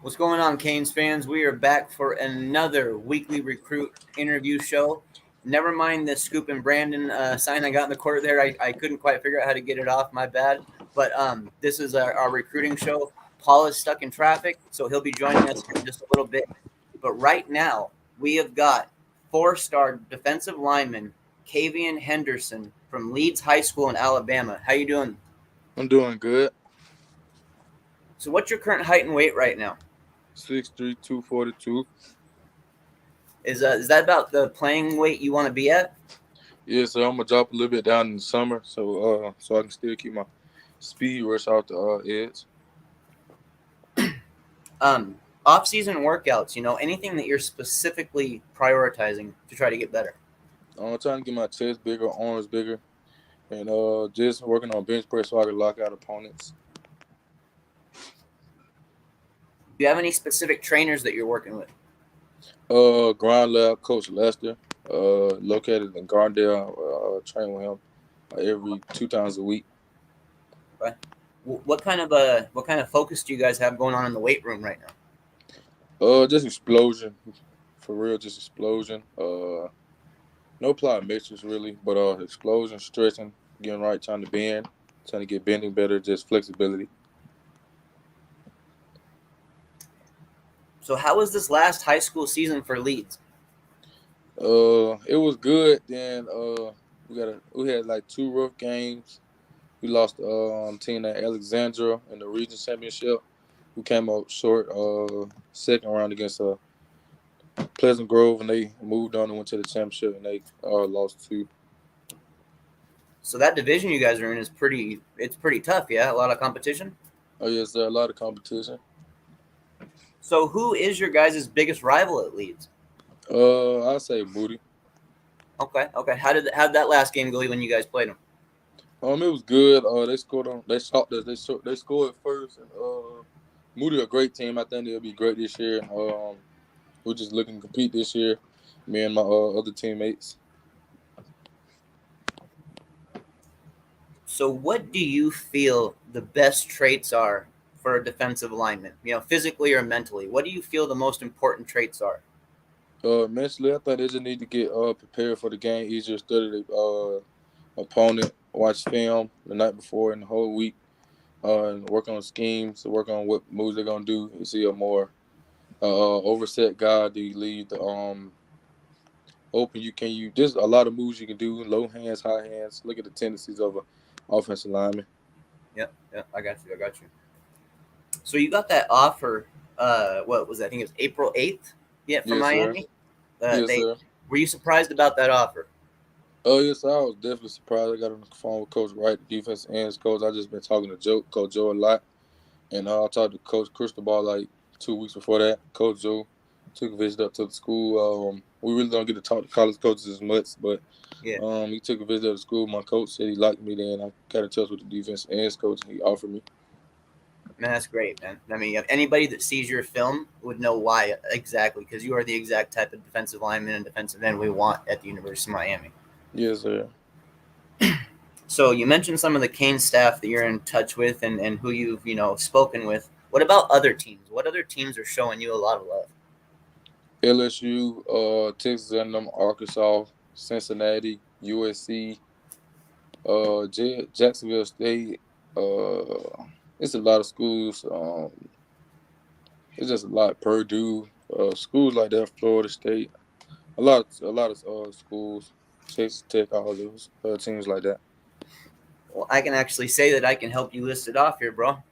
What's going on, Canes fans? We are back for another weekly recruit interview show. Never mind the Scoop and Brandon sign I got in the court there. I couldn't quite figure out how to get it off. My bad. But this is our recruiting show. Paul is stuck in traffic, so he'll be joining us here in just a little bit. But right now, we have got four-star defensive lineman Kaveon Henderson from Leeds High School in Alabama. How you doing? I'm doing good. So, what's your current height and weight right now? 6'3", 242. Is that about the playing weight you want to be at? Yeah, so I'm gonna drop a little bit down in the summer, so I can still keep my speed rush out the edge. Off-season workouts. Anything that you're specifically prioritizing to try to get better. I'm trying to get my chest bigger, arms bigger, and just working on bench press so I can lock out opponents. Do you have any specific trainers that you're working with? Ground lab coach Lester, located in Gardendale. Train with him every 2 times a week. Okay. What kind of focus do you guys have going on in the weight room right now? Just explosion, for real, just explosion. No plyometrics really, but explosion, stretching, getting right, trying to bend, trying to get bending better, just flexibility. So, how was this last high school season for Leeds? It was good. Then we had like two rough games. We lost team at Alexandra in the region championship. We came up short second round against Pleasant Grove, and they moved on and went to the championship, and they lost two. So that division you guys are in is pretty tough. Yeah, a lot of competition. Oh yes, a lot of competition. So, who is your guys' biggest rival at Leeds? I say Booty. Okay. How did that last game go when you guys played them? It was good. They scored on. They shot us. They scored first, and Moody a great team. I think they'll be great this year. We're just looking to compete this year. Me and my other teammates. So, what do you feel the best traits are for a defensive lineman? Physically or mentally. What do you feel the most important traits are? Mentally, I think they just need to get prepared for the game. Easier study the opponent, watch film the night before and the whole week, and work on schemes, work on what moves they're gonna do. You see a more overset guy. Do you leave the open? You just a lot of moves you can do. Low hands, high hands. Look at the tendencies of a offensive lineman. Yep. I got you. So you got that offer. What was that? I think it was April 8th. Yeah, from Yes, sir. Miami. Yes, They sir. were you surprised about that offer? Oh yes, I was definitely surprised. I got on the phone with Coach Wright, the defense ends coach. I just been talking to Coach Joe a lot, and I talked to Coach Cristobal like 2 weeks before that. Coach Joe took a visit up to the school. We really don't get to talk to college coaches as much, but Yeah, he took a visit to the school. My coach said he liked me. Then I got in touch with the defense ends coach, and he offered me. man, that's great, man. I mean, anybody that sees your film would know why exactly, because you are the exact type of defensive lineman and defensive end we want at the University of Miami. Yes, sir. So you mentioned some of the Kane staff that you're in touch with and who you've spoken with. What about other teams? What other teams are showing you a lot of love? LSU, Texas A&M, Arkansas, Cincinnati, USC, Jacksonville State. It's a lot of schools. It's just a lot. Purdue, schools like that, Florida State, a lot of schools, Texas Tech, all those teams like that. Well, I can actually say that I can help you list it off here, bro.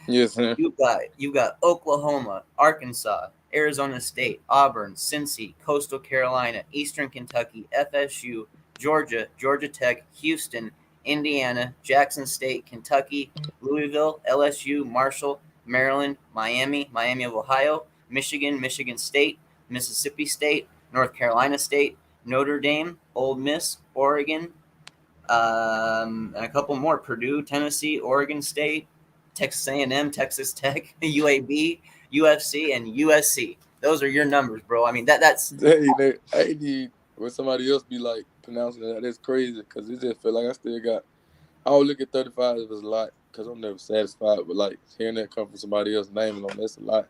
Yes, sir. You got Oklahoma, Arkansas, Arizona State, Auburn, Cincy, Coastal Carolina, Eastern Kentucky, FSU, Georgia, Georgia Tech, Houston, Indiana, Jackson State, Kentucky, Louisville, LSU, Marshall, Maryland, Miami, Miami of Ohio, Michigan, Michigan State, Mississippi State, North Carolina State, Notre Dame, Ole Miss, Oregon, and a couple more: Purdue, Tennessee, Oregon State, Texas A&M, Texas Tech, UAB, UFC, and USC. Those are your numbers, bro. I mean that's I need when somebody else be like pronouncing that. That's crazy because it just feel like I still got. I don't look at 35 as a lot because I'm never satisfied. But like hearing that come from somebody else naming them, that's a lot.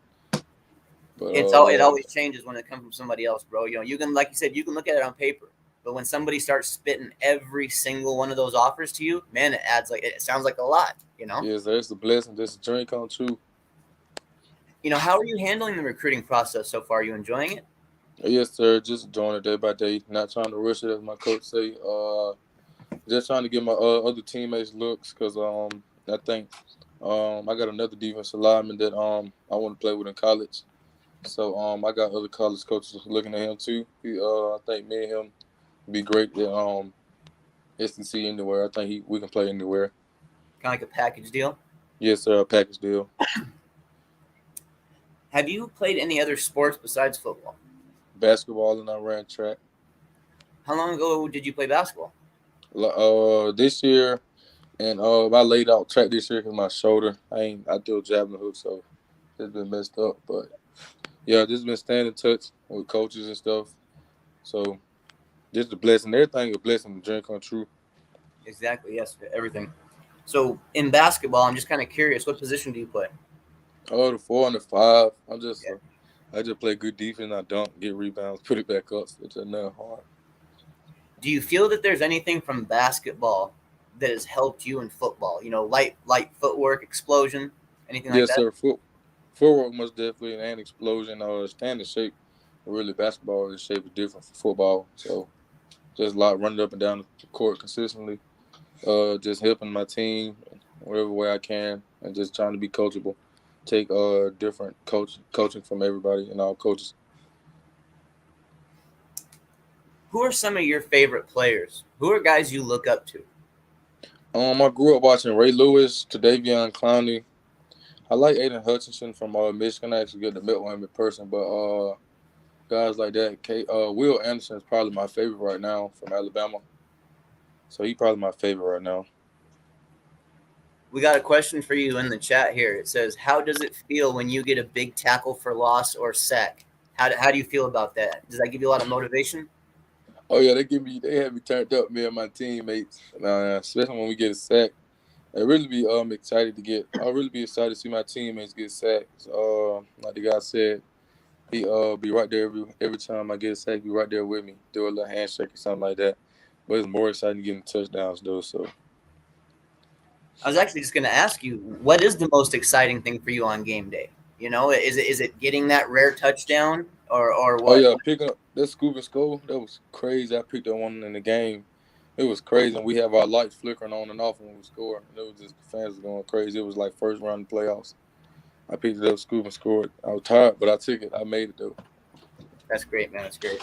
But It always changes when it comes from somebody else, bro. You can, like you said, you can look at it on paper, but when somebody starts spitting every single one of those offers to you, man, it sounds like a lot. yes, that's a blessing. That's a dream come true. How are you handling the recruiting process so far? Are you enjoying it? Yes, sir. Just enjoying it day by day. Not trying to rush it, as my coach say. Just trying to get my other teammates looks because I think I got another defensive lineman that I want to play with in college. So I got other college coaches looking at him too. I think me and him be great at SEC anywhere. I think we can play anywhere. Kind of like a package deal. Yes, sir. A package deal. Have you played any other sports besides football? Basketball, and I ran track. How long ago did you play basketball? This year, and I laid out track this year because my shoulder. I do a javelin hook, so it's been messed up. But yeah, just been staying in touch with coaches and stuff. So just a blessing. Everything a blessing. The dream come true. Exactly. Yes, everything. So in basketball, I'm just kind of curious. What position do you play? Oh, the 4 and the 5. Yeah. I just play good defense. I dunk, get rebounds, put it back up. So it's not hard. Do you feel that there's anything from basketball that has helped you in football? Light footwork, explosion, anything like Yes, that? sir. Footwork most definitely and explosion or stand in shape. Really, basketball is shape is different from football. So just a lot running up and down the court consistently. Just helping my team whatever way I can, and just trying to be coachable. Take different coaching from everybody and all coaches. Who are some of your favorite players? Who are guys you look up to? I grew up watching Ray Lewis, Kaveon Clowney. I like Aiden Hutchinson from Michigan. I actually get to meet him in person, but guys like that. Will Anderson is probably my favorite right now from Alabama. So he probably my favorite right now. We got a question for you in the chat here. It says, "How does it feel when you get a big tackle for loss or sack? How do you feel about that? Does that give you a lot of motivation?" Oh yeah, they have me turned up, me and my teammates, especially when we get a sack. I really be excited to get. I'll really be excited to see my teammates get sacks. Like the guy said, he be right there every time I get a sack. Be right there with me, do a little handshake or something like that. But it's more exciting getting touchdowns though. So I was actually just going to ask you, what is the most exciting thing for you on game day? Is it getting that rare touchdown or oh what? yeah, picking up that scoop and score, that was crazy. I picked up one in the game. It was crazy, and we have our lights flickering on and off when we score. And it was just the fans were going crazy. It was like first round of the playoffs. I picked it up, scoop and scored. I was tired, but I took it. I made it though. That's great, man. That's great.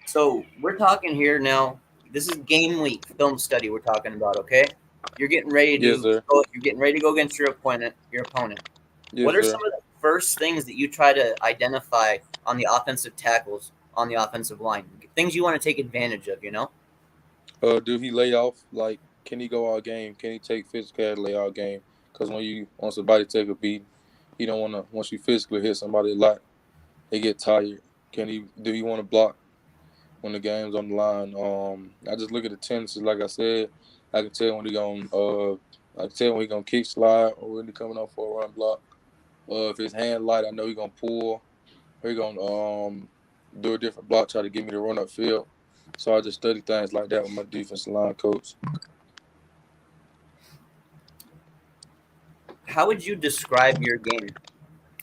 So we're talking here now. This is game week film study we're talking about. Okay, you're getting ready Yes, to sir. go, you're getting ready to go against your opponent. Yes, What are sir. some of the first things that you try to identify on the offensive tackles on the offensive line? Things you want to take advantage of. Do he lay off? Like, can he go all game? Can he take physical lay all game? Because when somebody take a beat, he don't want to. Once you physically hit somebody a lot, they get tired. Do he want to block when the game's on the line? I just look at the tendencies. Like I said, I can tell when he gonna kick slide or when he coming off for a run block. If his hand light, I know he gonna pull. Or he gonna do a different block, try to get me to run up field. So I just study things like that with my defensive line coach. How would you describe your game?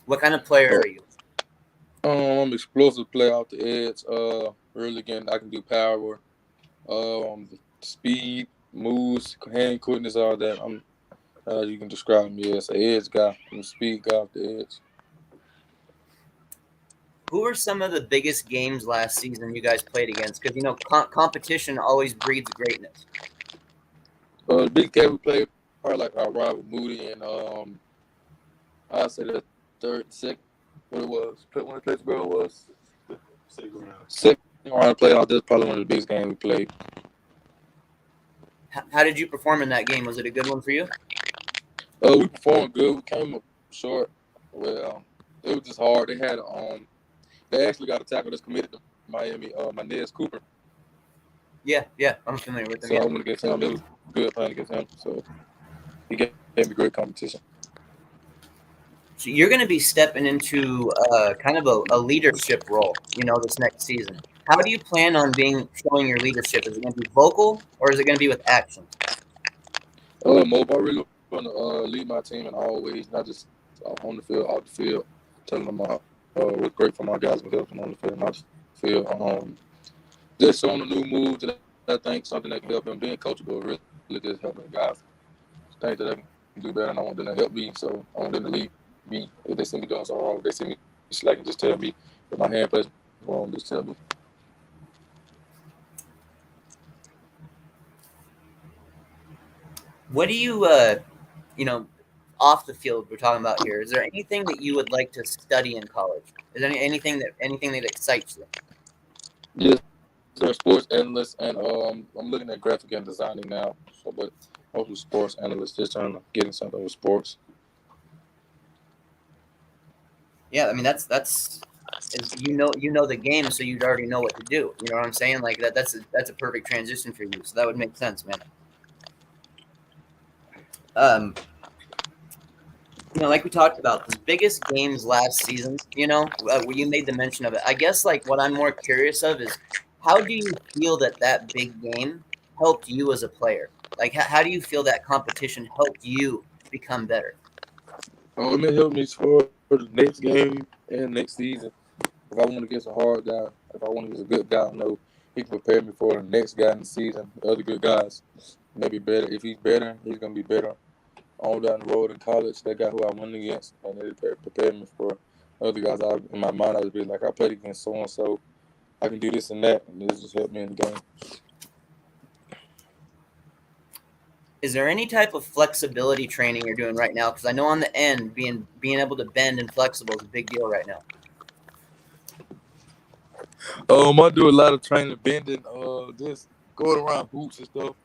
What kind of player Oh, are you? I'm explosive player off the edge. Really again, I can do power, speed, moves, hand quickness, all that. You can describe me as an edge guy. I'm a speed guy off the edge. Who are some of the biggest games last season you guys played against? Because competition always breeds greatness. The big cat we played are like our rival Moody and I'd say the third, second, what it was. When the Pittsburgh was second round playoff. That's probably one of the biggest games we played. How did you perform in that game? Was it a good one for you? We performed good. We came up short. Well, it was just hard. They actually got a tackle that's committed to Miami, Marnez Cooper. Yeah, I'm familiar with them. So Yeah. I went against him. It was good playing against him. So he gave me great competition. So you're going to be stepping into kind of a leadership role, this next season. How do you plan on showing your leadership? Is it going to be vocal or is it going to be with action? Mo, I really want to lead my team in all ways, not just on the field, off the field, telling them what's great for my guys and helping on the field, not the field. Just showing a new move that I think something that can help them. Being coachable, really just helping the guys think that I can do better, and I want them to help me. So I want them to lead me. If they see me doing something wrong, if they see me slacking, just tell me. If my hand plays wrong, just tell me. What do you, off the field we're talking about here? Is there anything that you would like to study in college? Is there anything that excites you? Yes, they're sports analysts, and I'm looking at graphic and designing now. So, but mostly sports analysts, just trying to get in something with sports. Yeah, I mean that's the game, so you'd already know what to do. You know what I'm saying? Like that's a perfect transition for you. So that would make sense, man. Like we talked about, the biggest games last season, where you made the mention of it. I guess like what I'm more curious of is how do you feel that big game helped you as a player? Like how do you feel that competition helped you become better? It may help me for the next game and next season. If I want to get a hard guy, if I want to get a good guy, I know he can prepare me for the next guy in the season. The other good guys may be better. If he's better, he's going to be better on down the road in college. That guy who I went against, and they prepared me for other guys. In my mind, I would be like, I played against so and so. I can do this and that, and this just helped me in the game. Is there any type of flexibility training you're doing right now? Because I know on the end, being able to bend and flexible is a big deal right now. I do a lot of training, bending, just going around hoops and stuff,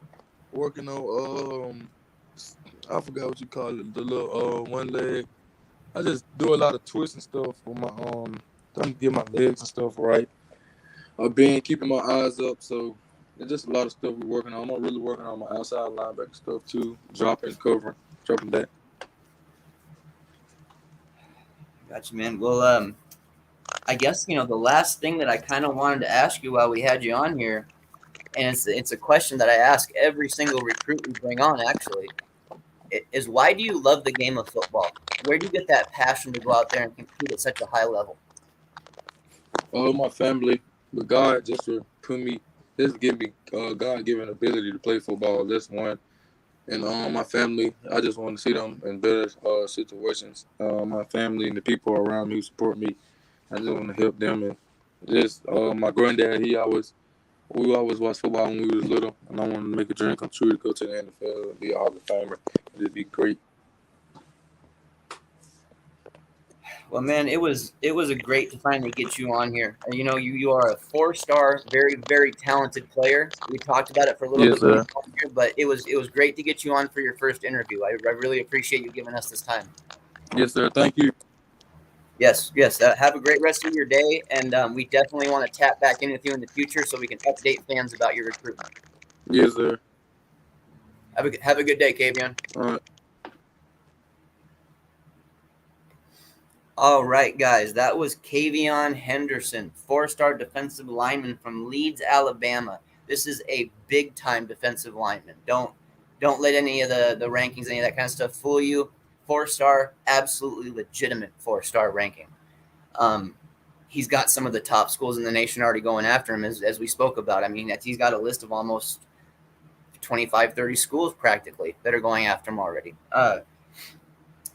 working on I forgot what you call it, the little one leg. I just do a lot of twists and stuff for my trying to get my legs and stuff right. I've been keeping my eyes up, so there's just a lot of stuff we're working on. I'm really working on my outside linebacker stuff too, dropping, covering, dropping that. Gotcha, man. Well, I guess the last thing that I kind of wanted to ask you while we had you on here, and it's a question that I ask every single recruit we bring on. Actually, is why do you love the game of football? Where do you get that passion to go out there and compete at such a high level? My family, but God just for put me, just give me God-given ability to play football. That's one. And my family, I just want to see them in better situations. My family and the people around me who support me, I just want to help them. And just my granddad, we always watched football when we was little, and I wanted to make a dream come true to go to the NFL and be a Hall of Famer. It'd be great. Well, man, it was a great to finally get you on here. You are a 4-star, very very talented player. We talked about it for a little Yes, bit sir. here, but it was great to get you on for your first interview. I really appreciate you giving us this time. Yes, sir. Thank you. Yes, yes. Have a great rest of your day, and we definitely want to tap back in with you in the future so we can update fans about your recruitment. Yes, sir. Have a good day, Kaveon. All right. All right, guys, that was Kaveon Henderson, 4-star defensive lineman from Leeds, Alabama. This is a big-time defensive lineman. Don't let any of the rankings, any of that kind of stuff fool you. 4-star, absolutely legitimate 4-star ranking. He's got some of the top schools in the nation already going after him, as we spoke about. I mean, he's got a list of almost 25, 30 schools practically that are going after him already.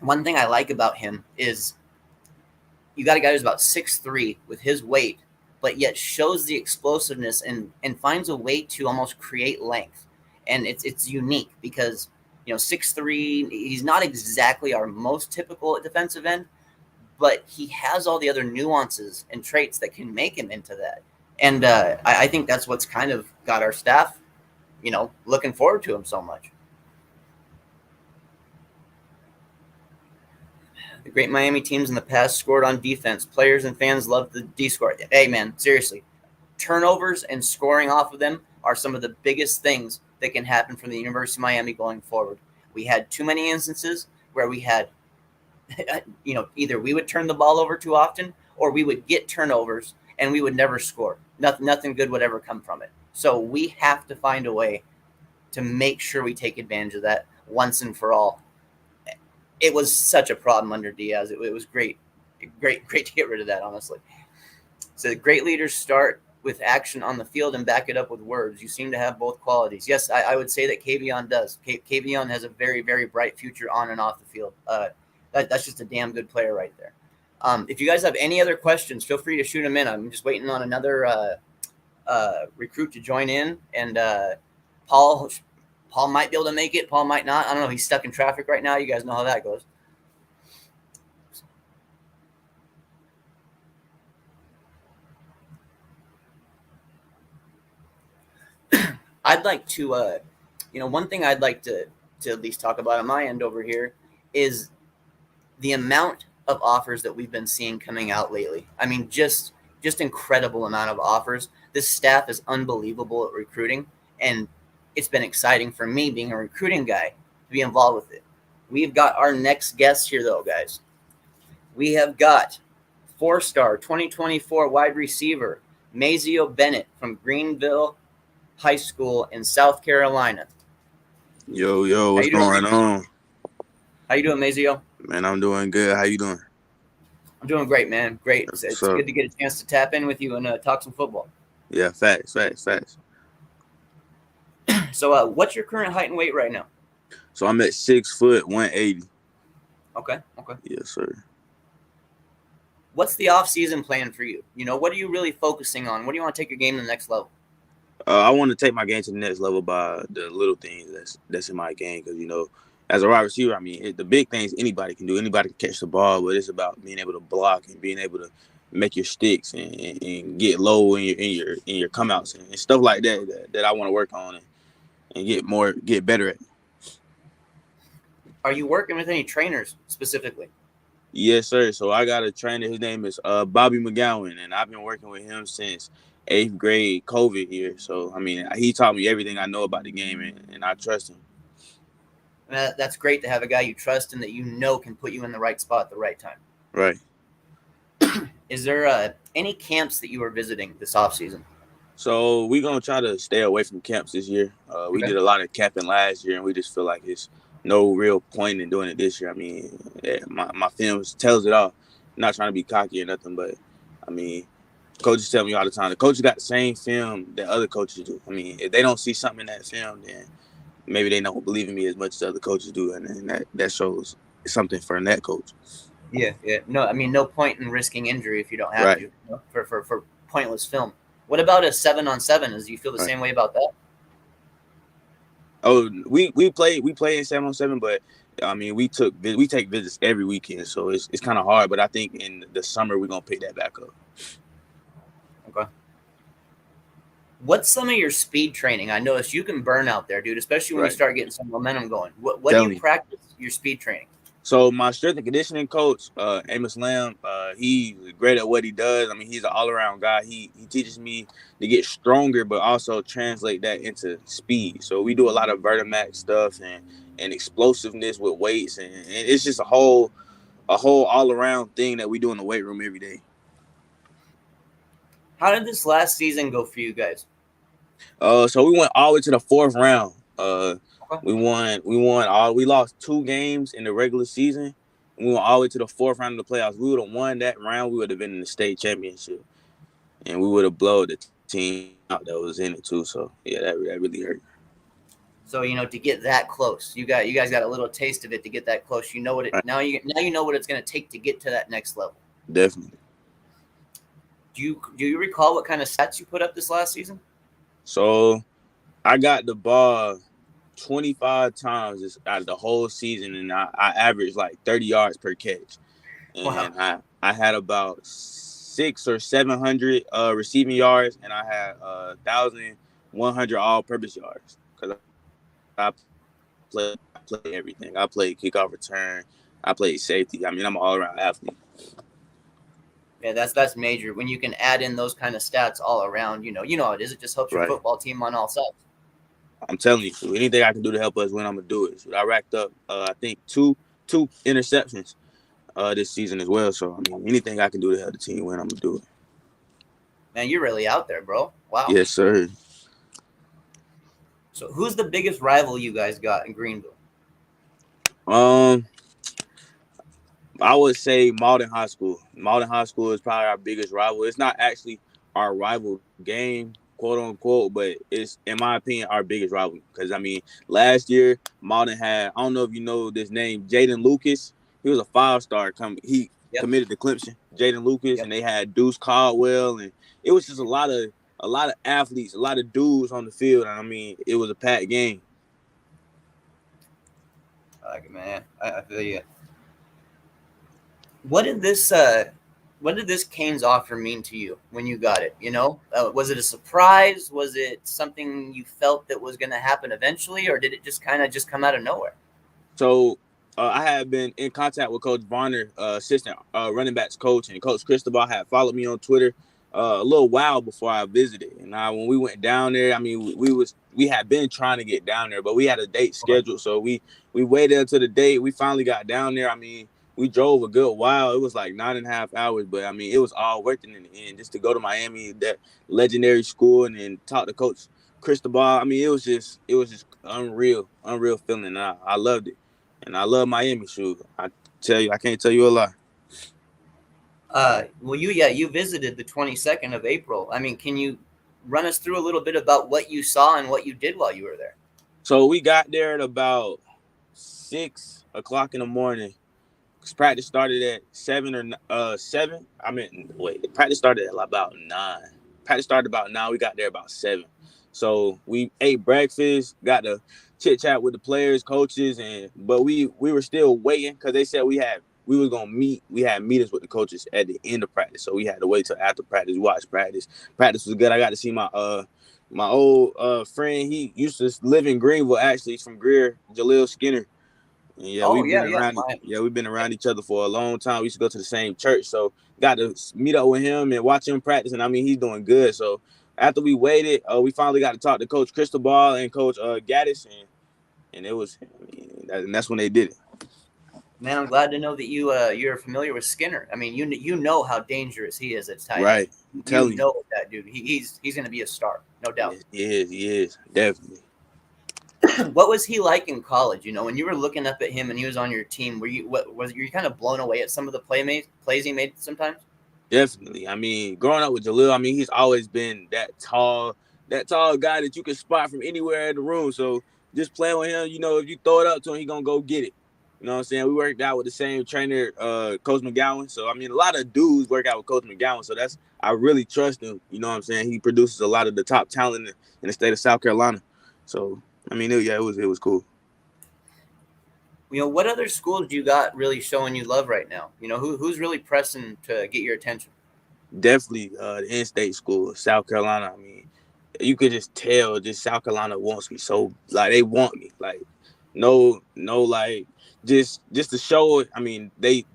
One thing I like about him is you got a guy who's about 6'3" with his weight, but yet shows the explosiveness and finds a way to almost create length. And it's unique because 6'3", he's not exactly our most typical defensive end, but he has all the other nuances and traits that can make him into that. And I think that's what's kind of got our staff, looking forward to him so much. The great Miami teams in the past scored on defense. Players and fans love the D score. Hey, man, seriously. Turnovers and scoring off of them are some of the biggest things that can happen from the University of Miami going forward. We had too many instances where we had either we would turn the ball over too often, or we would get turnovers and we would never score. Nothing good would ever come from it. So we have to find a way to make sure we take advantage of that once and for all. It was such a problem under Diaz. It was great to get rid of that, honestly. So great leaders start with action on the field and back it up with words. You seem to have both qualities. Yes, I would say that Kaveon does. Kaveon has a very, very bright future on and off the field. That's just a damn good player right there. If you guys have any other questions, feel free to shoot them in. I'm just waiting on another recruit to join in, and Paul might be able to make it. Paul might not. I don't know. He's stuck in traffic right now. You guys know how that goes. I'd like to, one thing I'd like to at least talk about on my end over here is the amount of offers that we've been seeing coming out lately. I mean, just incredible amount of offers. This staff is unbelievable at recruiting, and it's been exciting for me, being a recruiting guy, to be involved with it. We've got our next guest here, though, guys. We have got 4-star 2024 wide receiver Mazoe Bennett from Greenville High School in South Carolina. Yo, what's going on? How you doing, Mazoe? Man, I'm doing good. How you doing? I'm doing great, man. Great. It's good to get a chance to tap in with you and talk some football. Yeah, facts. So, what's your current height and weight right now? So I'm at 6 foot 180. Okay. Yes, sir. What's the off-season plan for you? What are you really focusing on? What do you want to take your game to the next level? I want to take my game to the next level by the little things that's in my game, because as a wide receiver, I mean, the big things anybody can do. Anybody can catch the ball, but it's about being able to block and being able to make your sticks and get low in your come outs and stuff like that I want to work on and get better at. Are you working with any trainers specifically? Yes, sir. So I got a trainer. His name is Bobby McGowan, and I've been working with him since 8th grade COVID year. So, I mean, he taught me everything I know about the game, and I trust him. That's great to have a guy you trust and that can put you in the right spot at the right time. Right. Is there any camps that you are visiting this offseason? So we're going to try to stay away from camps this year. We did a lot of camping last year, and we just feel like it's no real point in doing it this year. I mean, my film tells it all. I'm not trying to be cocky or nothing, but, I mean, coaches tell me all the time, the coaches got the same film that other coaches do. I mean, if they don't see something in that film, then maybe they don't believe in me as much as other coaches do, and that shows something for that coach. Yeah. No, I mean, no point in risking injury if you don't have to for pointless film. What about a 7-on-7? Do you feel the same way about that? Oh, we play in 7-on-7, but I mean we take visits every weekend, so it's kind of hard. But I think in the summer we're gonna pick that back up. Okay. What's some of your speed training? I noticed you can burn out there, dude, especially when you start getting some momentum going. What do you practice your speed training? So my strength and conditioning coach, Amos Lamb, he's great at what he does. I mean, he's an all-around guy. He teaches me to get stronger, but also translate that into speed. So we do a lot of Vertimax stuff and explosiveness with weights, and it's just a whole all-around thing that we do in the weight room every day. How did this last season go for you guys? So we went all the way to the 4th round. We lost 2 games in the regular season. And we went all the way to the 4th round of the playoffs. We would have won that round. We would have been in the state championship, and we would have blown the team out that was in it too. So yeah, that really hurt. So to get that close, you guys got a little taste of it to get that close. You know what it now you know what it's going to take to get to that next level. Definitely. Do you recall what kind of stats you put up this last season? So I got the ball 25 times out of the whole season, and I averaged like 30 yards per catch. And wow. I had about 600 or 700 receiving yards, and I had 1,100 all-purpose yards because I play everything. I play kickoff return. I play safety. I mean, I'm an all-around athlete. Yeah, that's major. When you can add in those kind of stats all around, you know how it is. It just helps your football team on all sides. I'm telling you, anything I can do to help us win, I'm gonna do it. So I racked up, I think two interceptions this season as well. So I mean, anything I can do to help the team win, I'm gonna do it. Man, you're really out there, bro. Wow. Yes, sir. So who's the biggest rival you guys got in Greenville? Um, I would say Malden High School. Malden High School is probably our biggest rival. It's not actually our rival game, quote unquote, but it's, in my opinion, our biggest rival. Because I mean, last year Malden had, I don't know if you know this name, Jaden Lucas. He was a 5-star. He Yep. committed to Clemson, Jaden Lucas, Yep. and they had Deuce Caldwell, and it was just a lot of athletes, a lot of dudes on the field. And I mean, it was a packed game. I like it, man. I feel you. What did this Canes offer mean to you when you got it? You know, was it a surprise? Was it something you felt that was going to happen eventually, or did it just kind of come out of nowhere? So I had been in contact with Coach Varner, assistant running backs coach, and Coach Cristobal had followed me on Twitter a little while before I visited. And when we went down there, I mean, we had been trying to get down there, but we had a date scheduled, so we waited until the date. We finally got down there. I mean, we drove a good while. It was like 9.5 hours, but I mean, it was all worth it in the end. Just to go to Miami, that legendary school, and then talk to Coach Cristobal. I mean, it was just unreal feeling. And I loved it. And I love Miami, shoot. I can't tell you a lie. Well, you visited the 22nd of April. I mean, can you run us through a little bit about what you saw and what you did while you were there? So we got there at about 6 o'clock in the morning. Practice started at 7. Practice started at about 9. Practice started about 9. We got there about 7. So we ate breakfast, got to chit chat with the players, coaches, but we were still waiting because they said we was gonna meet. We had meetings with the coaches at the end of practice, so we had to wait till after practice. Watch practice. Practice was good. I got to see my old friend. He used to live in Greenville. Actually, he's from Greer, Jaleel Skinner. And we've been around each other for a long time. We used to go to the same church, so got to meet up with him and watch him practice. And I mean, he's doing good. So after we waited, we finally got to talk to Coach Cristobal and Coach Gaddis, and it was, and that's when they did it. Man, I'm glad to know that you're familiar with Skinner. I mean, you know how dangerous he is at tight. Right. You know that dude. He's going to be a star, no doubt. He is definitely. What was he like in college? You know, when you were looking up at him and he was on your team, were you kind of blown away at some of the plays he made sometimes? Definitely. I mean, growing up with Jaleel, I mean, he's always been that tall guy that you can spot from anywhere in the room. So just playing with him, you know, if you throw it up to him, he's gonna go get it. You know what I'm saying? We worked out with the same trainer, Coach McGowan. So I mean, a lot of dudes work out with Coach McGowan. So I really trust him. You know what I'm saying? He produces a lot of the top talent in the state of South Carolina. So I mean, it was cool. You know, what other schools do you got really showing you love right now? You know, who's really pressing to get your attention? Definitely the in-state school, South Carolina. I mean, you could just tell just South Carolina wants me. So like they want me. Like no like just to show it. I mean, they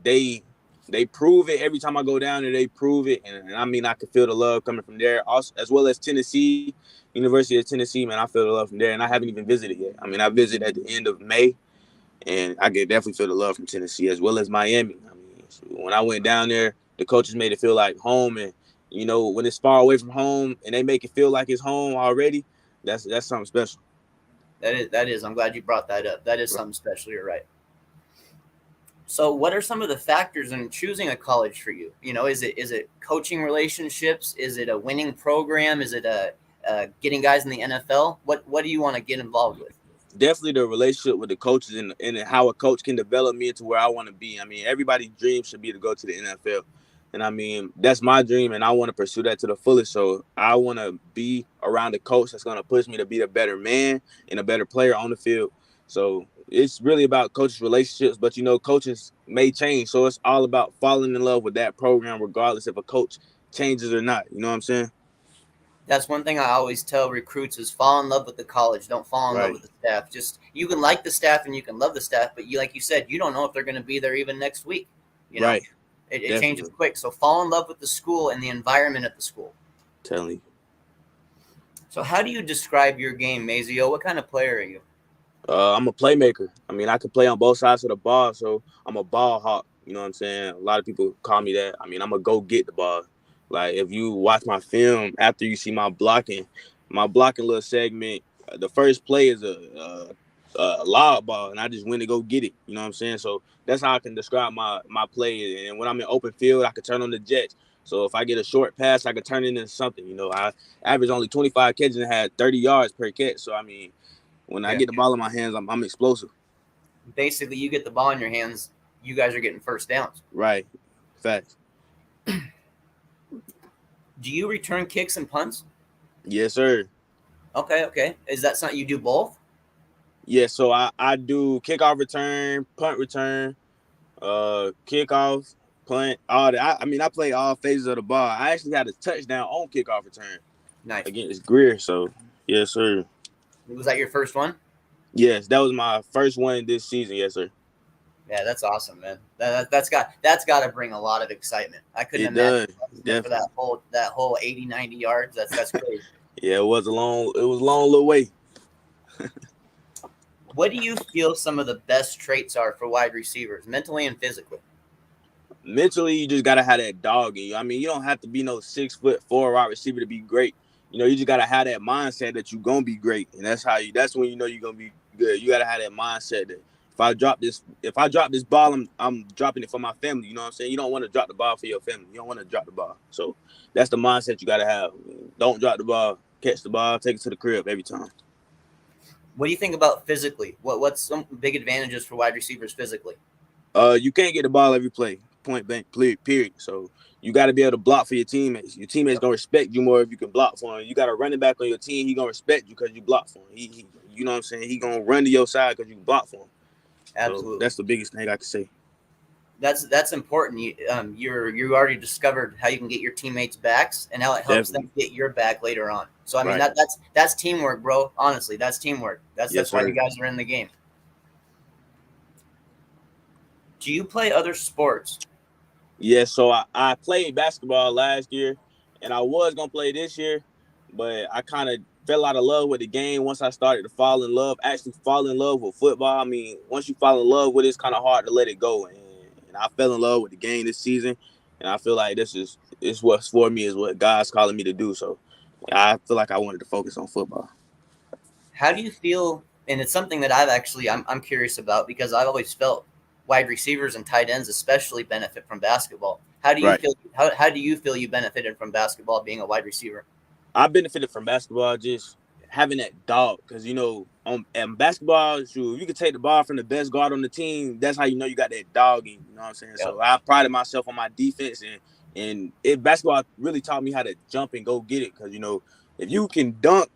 prove it every time I go down there. They prove it, and I mean I can feel the love coming from there. Also, as well as Tennessee, University of Tennessee, man, I feel the love from there, and I haven't even visited yet. I mean, I visited at the end of May, and I can definitely feel the love from Tennessee as well as Miami. I mean, when I went down there, the coaches made it feel like home, and you know when it's far away from home and they make it feel like it's home already, that's something special. That is. I'm glad you brought that up. That is something special. You're right. So, what are some of the factors in choosing a college for you? You know, is it coaching relationships? Is it a winning program? Is it getting guys in the NFL? What do you want to get involved with? Definitely the relationship with the coaches and how a coach can develop me into where I want to be. I mean, everybody's dream should be to go to the NFL. And I mean, that's my dream, and I want to pursue that to the fullest. So I want to be around a coach that's going to push me to be a better man and a better player on the field. So it's really about coaches' relationships, but, you know, coaches may change. So it's all about falling in love with that program, regardless if a coach changes or not. You know what I'm saying? That's one thing I always tell recruits is fall in love with the college. Don't fall in love with the staff. Just you can like the staff and you can love the staff, but like you said, you don't know if they're going to be there even next week. You know? Right. It changes quick. So fall in love with the school and the environment at the school. Telling you. So how do you describe your game, Mazoe? What kind of player are you? I'm a playmaker. I mean, I can play on both sides of the ball, so I'm a ball hawk. You know what I'm saying? A lot of people call me that. I mean, I'm going to go get the ball. Like, if you watch my film, after you see my blocking little segment, the first play is a lob ball, and I just went to go get it. You know what I'm saying? So that's how I can describe my play. And when I'm in open field, I can turn on the jets. So if I get a short pass, I can turn it into something. You know, I average only 25 catches and had 30 yards per catch. So, I mean, when I get the ball in my hands, I'm explosive. Basically, you get the ball in your hands, you guys are getting first downs. Right. Facts. Do you return kicks and punts? Yes, sir. Okay. Is that something you do both? Yeah, so I do kickoff return, punt return, kickoff, punt, all that. I mean, I play all phases of the ball. I actually had a touchdown on kickoff return Nice. against Greer. So, yes, sir. Was that your first one? Yes, that was my first one this season. Yes, sir. Yeah, that's awesome, man. That's got to bring a lot of excitement. I couldn't It imagine does. for that whole 80, 90 yards. That's crazy. Yeah, it was a long little way. What do you feel some of the best traits are for wide receivers, mentally and physically? Mentally, you just gotta have that dog in you. I mean, you don't have to be no 6'4" wide receiver to be great. You know, you just gotta have that mindset that you're gonna be great, and that's when you know you're gonna be good. You gotta have that mindset that if I drop this ball, I'm dropping it for my family. You know what I'm saying? You don't want to drop the ball for your family. You don't want to drop the ball. So that's the mindset you gotta have. Don't drop the ball. Catch the ball. Take it to the crib every time. What do you think about physically? What's some big advantages for wide receivers physically? You can't get the ball every play. Point blank, period. So you got to be able to block for your teammates. Your teammates gonna respect you more if you can block for him. You got a running back on your team. He gonna respect you because you block for him. He you know what I'm saying? He gonna run to your side because you block for him. Absolutely. So that's the biggest thing I can say. That's important. You already discovered how you can get your teammates' backs and how it helps them get your back later on. So I mean that's teamwork, bro. Honestly, that's teamwork. That's why you guys are in the game. Do you play other sports? Yeah, so I played basketball last year, and I was gonna play this year, but I kind of fell out of love with the game once I started to actually fall in love with football. I mean, once you fall in love with it, it's kind of hard to let it go. And I fell in love with the game this season, and I feel like this is what's for me, is what God's calling me to do. So I feel like I wanted to focus on football. How do you feel? And it's something that I'm curious about because I've always felt wide receivers and tight ends especially benefit from basketball. How do you feel? How do you feel you benefited from basketball being a wide receiver? I benefited from basketball just having that dog, because you know, on basketball, you can take the ball from the best guard on the team. That's how you know you got that dog in you. You know what I'm saying? Yep. So I prided myself on my defense, and basketball really taught me how to jump and go get it. Because you know, if you can dunk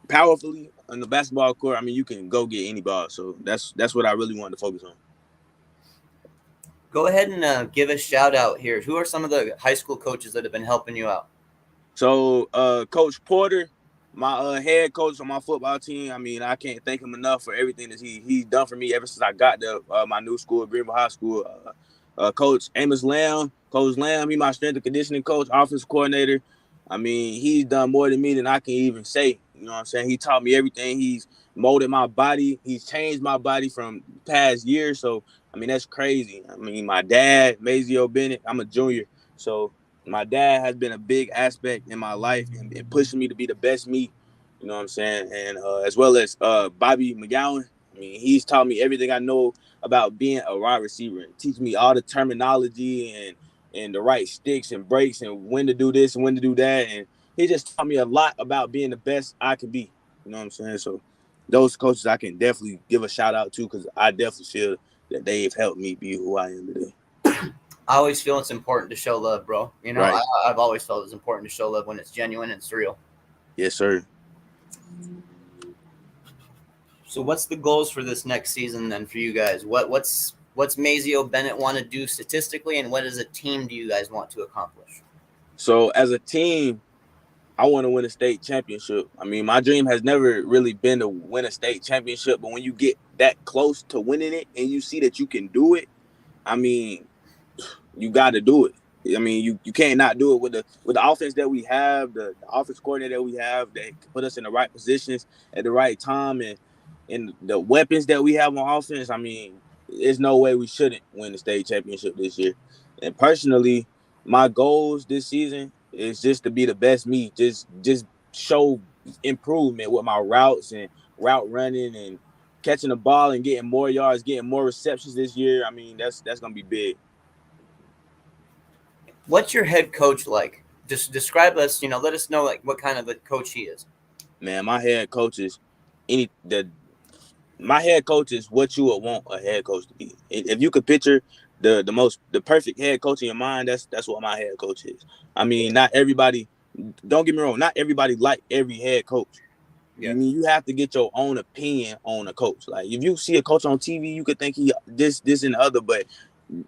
powerfully on the basketball court, I mean, you can go get any ball. So that's what I really wanted to focus on. Go ahead and give a shout out here. Who are some of the high school coaches that have been helping you out? So, Coach Porter, my head coach on my football team. I mean, I can't thank him enough for everything that he's done for me ever since I got to my new school, Greenville High School. Coach Amos Lamb, Coach Lamb, he my strength and conditioning coach, offensive coordinator. I mean, he's done more than me than I can even say. You know what I'm saying? He taught me everything. He's molded my body. He's changed my body from past years. So, I mean, that's crazy. I mean, my dad, Mazoe Bennett, I'm a junior. So, my dad has been a big aspect in my life and pushing me to be the best me, you know what I'm saying? And as well as Bobby McGowan. I mean, he's taught me everything I know about being a wide receiver and teach me all the terminology and the right sticks and breaks and when to do this and when to do that. And he just taught me a lot about being the best I can be, you know what I'm saying? So those coaches I can definitely give a shout out to, because I definitely feel that they've helped me be who I am today. I always feel it's important to show love, bro. You know, right. I've always felt it's important to show love when it's genuine and it's real. Yes, sir. So what's the goals for this next season then for you guys? What's Mazoe Bennett want to do statistically, and what as a team do you guys want to accomplish? So as a team, I want to win a state championship. I mean, my dream has never really been to win a state championship, but when you get that close to winning it and you see that you can do it, I mean, you got to do it. I mean, you can't not do it with the offense that we have, the offense coordinator that we have that can put us in the right positions at the right time, and the weapons that we have on offense. I mean, there's no way we shouldn't win the state championship this year. And personally, my goals this season is just to be the best me. Just show improvement with my routes and route running and catching the ball and getting more yards, getting more receptions this year. I mean, that's gonna be big. What's your head coach like? Just describe us, let us know like what kind of a coach he is. Man, my head coach is my head coach is what you would want a head coach to be. If you could picture the perfect head coach in your mind, that's what my head coach is. I mean, not everybody. Don't get me wrong. Not everybody like every head coach. Yeah. I mean, you have to get your own opinion on a coach. Like if you see a coach on TV, you could think he this and the other, but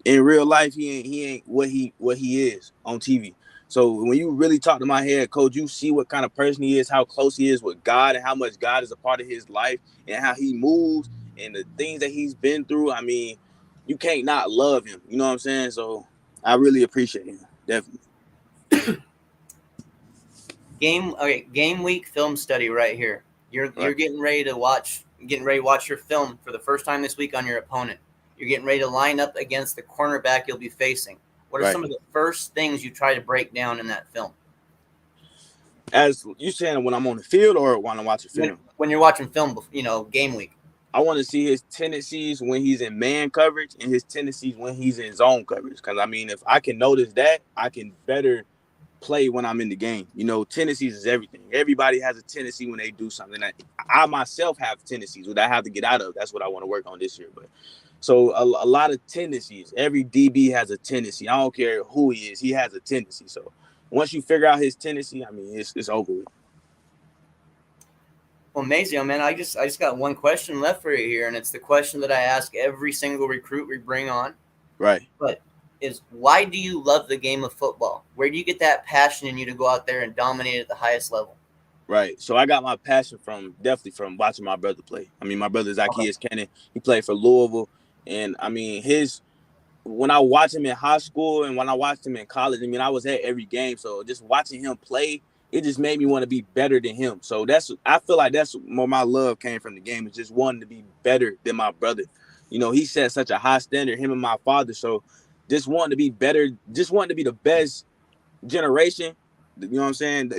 in real life, he ain't what he is on TV. So when you really talk to my head coach, you see what kind of person he is, how close he is with God, and how much God is a part of his life, and how he moves, and the things that he's been through. I mean, you can't not love him. You know what I'm saying? So I really appreciate him, definitely. Game week film study right here. You're getting ready to watch your film for the first time this week on your opponent. You're getting ready to line up against the cornerback you'll be facing. What are some of the first things you try to break down in that film? As you saying, when I'm on the field or when I'm watching film? When you're watching film, game week. I want to see his tendencies when he's in man coverage and his tendencies when he's in zone coverage. Because, I mean, if I can notice that, I can better play when I'm in the game. Tendencies is everything. Everybody has a tendency when they do something. I myself have tendencies that I have to get out of. That's what I want to work on this year. But so a lot of tendencies. Every DB has a tendency. I don't care who he is. He has a tendency. So once you figure out his tendency, I mean, it's over with. Well, Mazoe, man, I just got one question left for you here, and it's the question that I ask every single recruit we bring on. Right. But is why do you love the game of football? Where do you get that passion in you to go out there and dominate at the highest level? Right. So I got my passion definitely from watching my brother play. I mean, my brother Zacchaeus Cannon, he played for Louisville. And I mean, when I watched him in high school and when I watched him in college, I mean, I was at every game. So just watching him play, it just made me want to be better than him. So I feel like that's where my love came from the game, is just wanting to be better than my brother. He set such a high standard, him and my father. So just wanting to be better, just wanting to be the best generation. You know what I'm saying?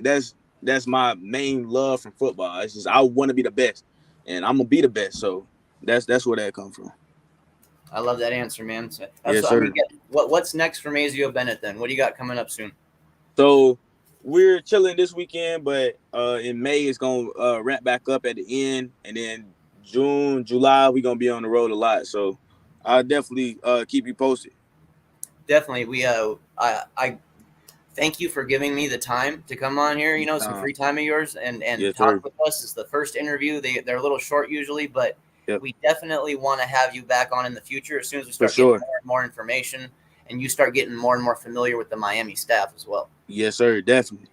That's my main love from football. It's just I want to be the best, and I'm gonna be the best. So that's where that comes from. I love that answer, man. So, yes, sir. What's next for Mazoe Bennett then? What do you got coming up soon? So we're chilling this weekend, but in May it's gonna ramp back up at the end, and then June, July we're gonna be on the road a lot. So I'll definitely keep you posted. Definitely, I thank you for giving me the time to come on here. Some free time of yours and yes, talk sir. with us. It's the first interview. They're a little short usually, but yep. We definitely want to have you back on in the future as soon as we start getting more and more information and you start getting more and more familiar with the Miami staff as well. Yes, sir. Definitely.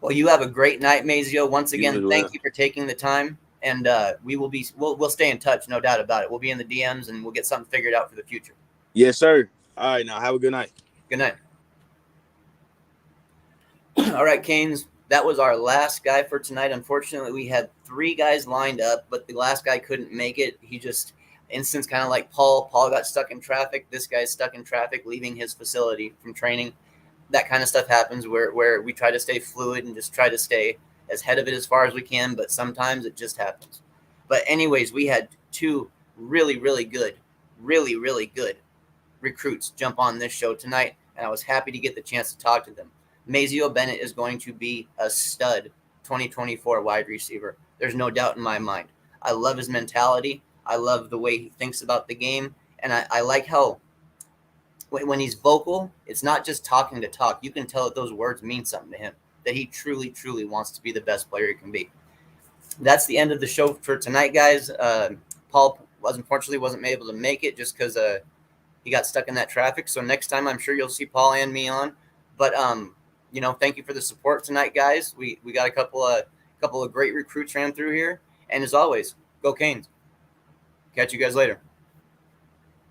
Well, you have a great night, Mazoe. Once again, thank you for taking the time, and we'll stay in touch, no doubt about it. We'll be in the DMs and we'll get something figured out for the future. Yes, sir. All right, now have a good night. Good night. All right, Canes, that was our last guy for tonight. Unfortunately, we had 3 guys lined up, but the last guy couldn't make it. He just, instance kind of like Paul got stuck in traffic. This guy's stuck in traffic leaving his facility from training. That kind of stuff happens where we try to stay fluid and just try to stay as ahead of it as far as we can, but sometimes it just happens. But anyways, we had 2 really, really good recruits jump on this show tonight, and I was happy to get the chance to talk to them. Mazoe Bennett is going to be a stud 2024 wide receiver. There's no doubt in my mind. I love his mentality. I love the way he thinks about the game. And I like how when he's vocal, it's not just talking to talk. You can tell that those words mean something to him, that he truly, truly wants to be the best player he can be. That's the end of the show for tonight, guys. Paul unfortunately wasn't able to make it just because he got stuck in that traffic. So next time, I'm sure you'll see Paul and me on. But thank you for the support tonight, guys. We got a couple of great recruits ran through here, and as always, go Canes. Catch you guys later.